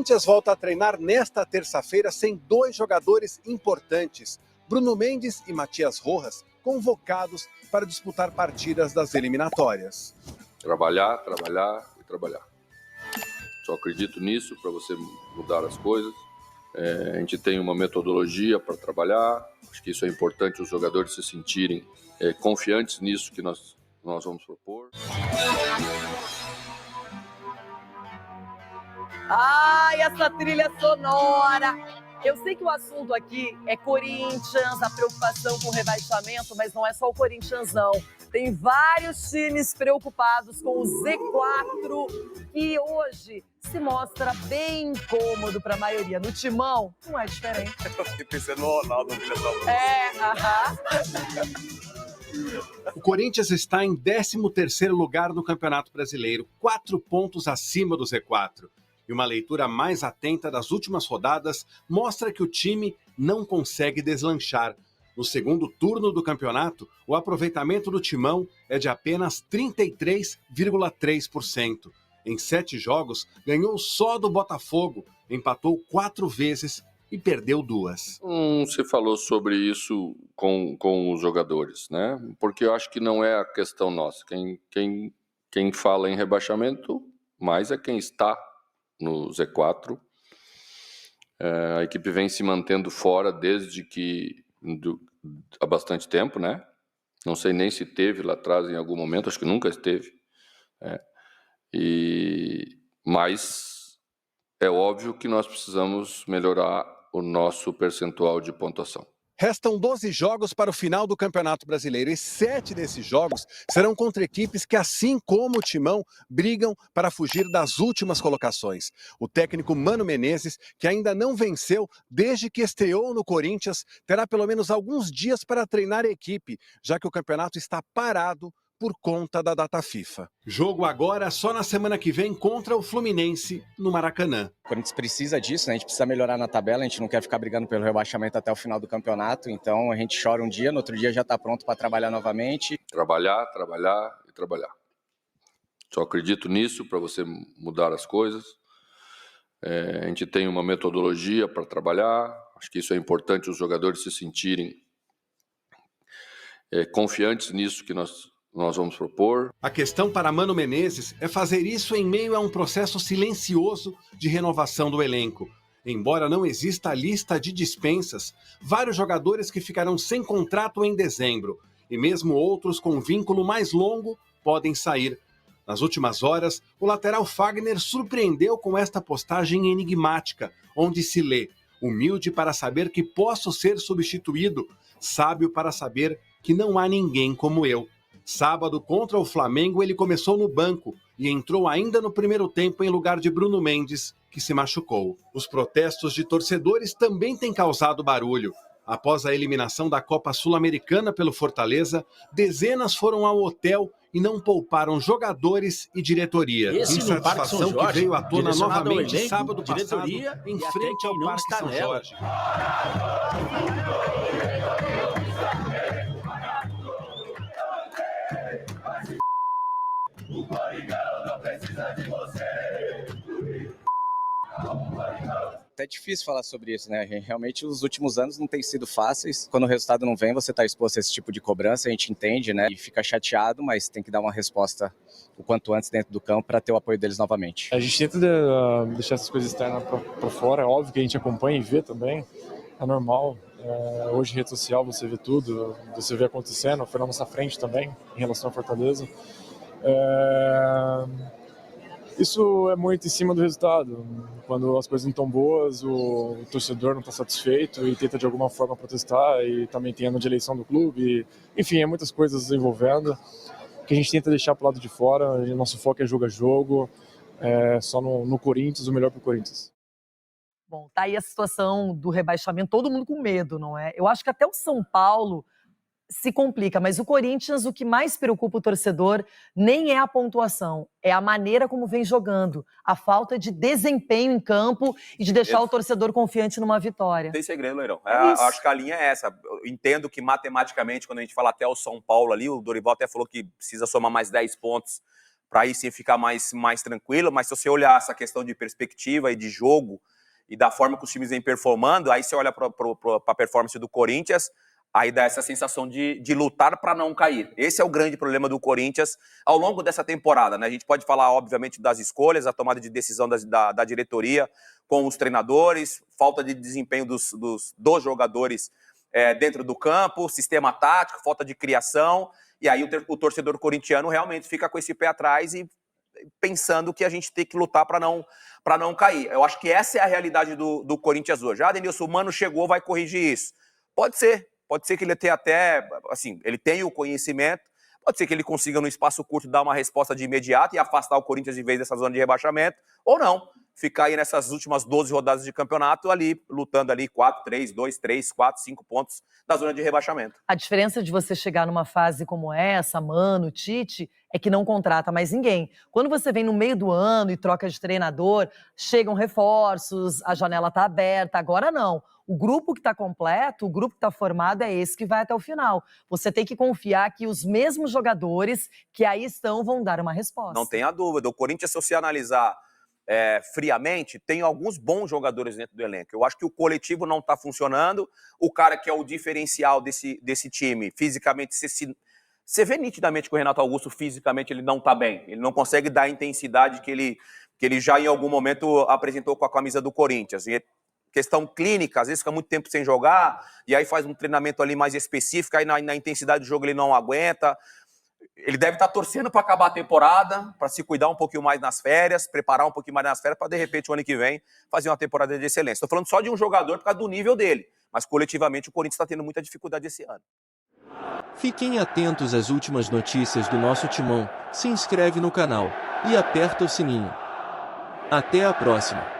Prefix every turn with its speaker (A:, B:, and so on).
A: Corinthians volta a treinar nesta terça-feira sem dois jogadores importantes, Bruno Mendes e Matias Rojas, convocados para disputar partidas das eliminatórias.
B: Trabalhar, trabalhar e trabalhar. Só acredito nisso para você mudar as coisas. A gente tem uma metodologia para trabalhar. Acho que isso é importante, os jogadores se sentirem confiantes nisso que nós vamos propor.
C: Ai, essa trilha sonora! Eu sei que o assunto aqui é Corinthians, a preocupação com o rebaixamento, mas não é só o Corinthians, não. Tem vários times preocupados com o Z4, que hoje se mostra bem incômodo para a maioria. No Timão, não é diferente.
D: Eu fiquei pensando no Ronaldo.
A: O Corinthians está em 13º lugar no Campeonato Brasileiro, 4 pontos acima do Z4. E uma leitura mais atenta das últimas rodadas mostra que o time não consegue deslanchar. No segundo turno do campeonato, o aproveitamento do Timão é de apenas 33,3%. Em 7 jogos, ganhou só do Botafogo, empatou 4 vezes e perdeu 2.
B: Se falou sobre isso com os jogadores, né? Porque eu acho que não é a questão nossa. Quem fala em rebaixamento, mais é quem está no Z4. A equipe vem se mantendo fora desde há bastante tempo, né? Não sei nem se teve lá atrás em algum momento, acho que nunca esteve. Mas é óbvio que nós precisamos melhorar o nosso percentual de pontuação.
A: Restam 12 jogos para o final do Campeonato Brasileiro e 7 desses jogos serão contra equipes que, assim como o Timão, brigam para fugir das últimas colocações. O técnico Mano Menezes, que ainda não venceu desde que estreou no Corinthians, terá pelo menos alguns dias para treinar a equipe, já que o campeonato está parado por conta da data FIFA. Jogo agora só na semana que vem contra o Fluminense, no Maracanã.
E: O Corinthians precisa disso, né? A gente precisa melhorar na tabela, a gente não quer ficar brigando pelo rebaixamento até o final do campeonato, então a gente chora um dia, no outro dia já está pronto para trabalhar novamente.
B: Trabalhar, trabalhar e trabalhar. Só acredito nisso para você mudar as coisas. A gente tem uma metodologia para trabalhar, acho que isso é importante, os jogadores se sentirem confiantes nisso que nós vamos propor.
A: A questão para Mano Menezes é fazer isso em meio a um processo silencioso de renovação do elenco. Embora não exista a lista de dispensas, vários jogadores que ficarão sem contrato em dezembro, e mesmo outros com vínculo mais longo, podem sair. Nas últimas horas, o lateral Fagner surpreendeu com esta postagem enigmática, onde se lê: humilde para saber que posso ser substituído, sábio para saber que não há ninguém como eu. Sábado, contra o Flamengo, ele começou no banco e entrou ainda no primeiro tempo em lugar de Bruno Mendes, que se machucou. Os protestos de torcedores também têm causado barulho. Após a eliminação da Copa Sul-Americana pelo Fortaleza, dezenas foram ao hotel e não pouparam jogadores e diretoria. Insatisfação que veio à tona novamente sábado passado em frente ao Parque São Jorge.
F: O Coringão não precisa de você.
E: É difícil falar sobre isso, né? Realmente os últimos anos não têm sido fáceis. Quando o resultado não vem, você está exposto a esse tipo de cobrança, a gente entende, né? E fica chateado, mas tem que dar uma resposta o quanto antes dentro do campo para ter o apoio deles novamente.
G: A gente tenta deixar essas coisas externas para fora, é óbvio que a gente acompanha e vê também, é normal. Hoje rede social você vê tudo, você vê acontecendo, foi na nossa frente também em relação à Fortaleza. Isso é muito em cima do resultado. Quando as coisas não estão boas, o torcedor não está satisfeito e tenta de alguma forma protestar, e também tem ano de eleição do clube. Enfim, é muitas coisas envolvendo que a gente tenta deixar para o lado de fora. O nosso foco é jogo a jogo, só no Corinthians, o melhor para o Corinthians.
C: Bom, tá aí a situação do rebaixamento, todo mundo com medo, não é? Eu acho que até o São Paulo se complica, mas o Corinthians, o que mais preocupa o torcedor nem é a pontuação, é a maneira como vem jogando, a falta de desempenho em campo e de deixar o torcedor confiante numa vitória.
D: Não tem segredo, Leirão. Acho que a linha é essa. Eu entendo que matematicamente, quando a gente fala até o São Paulo ali, o Dorival até falou que precisa somar mais 10 pontos para aí sim ficar mais tranquilo, mas se você olhar essa questão de perspectiva e de jogo e da forma que os times vêm performando, aí você olha para a performance do Corinthians, aí dá essa sensação de lutar para não cair. Esse é o grande problema do Corinthians ao longo dessa temporada, né? A gente pode falar, obviamente, das escolhas, a tomada de decisão da diretoria com os treinadores, falta de desempenho dos jogadores dentro do campo, sistema tático, falta de criação, e aí o torcedor corintiano realmente fica com esse pé atrás e pensando que a gente tem que lutar para não cair. Eu acho que essa é a realidade do Corinthians hoje. Denilson, o Mano chegou, vai corrigir isso. Pode ser que ele tenha até, assim, ele tenha o conhecimento, pode ser que ele consiga, num espaço curto, dar uma resposta de imediato e afastar o Corinthians de vez dessa zona de rebaixamento, ou não, ficar aí nessas últimas 12 rodadas de campeonato, ali, lutando ali 4, 3, 2, 3, 4, 5 pontos da zona de rebaixamento.
C: A diferença de você chegar numa fase como essa, Mano, Tite, é que não contrata mais ninguém. Quando você vem no meio do ano e troca de treinador, chegam reforços, a janela está aberta, agora não. O grupo que está completo, o grupo que está formado é esse que vai até o final. Você tem que confiar que os mesmos jogadores que aí estão vão dar uma resposta.
D: Não tenha dúvida. O Corinthians, se você analisar friamente, tem alguns bons jogadores dentro do elenco. Eu acho que o coletivo não está funcionando. O cara que é o diferencial desse time, fisicamente, você vê nitidamente que o Renato Augusto, fisicamente, ele não está bem. Ele não consegue dar a intensidade que ele já em algum momento apresentou com a camisa do Corinthians. E questão clínica, às vezes fica muito tempo sem jogar, e aí faz um treinamento ali mais específico, aí na intensidade do jogo ele não aguenta. Ele deve estar torcendo para acabar a temporada, para se cuidar um pouquinho mais nas férias, preparar um pouquinho mais nas férias, para de repente o ano que vem fazer uma temporada de excelência. Estou falando só de um jogador por causa do nível dele, mas coletivamente o Corinthians está tendo muita dificuldade esse ano.
H: Fiquem atentos às últimas notícias do nosso timão, se inscreve no canal e aperta o sininho. Até a próxima!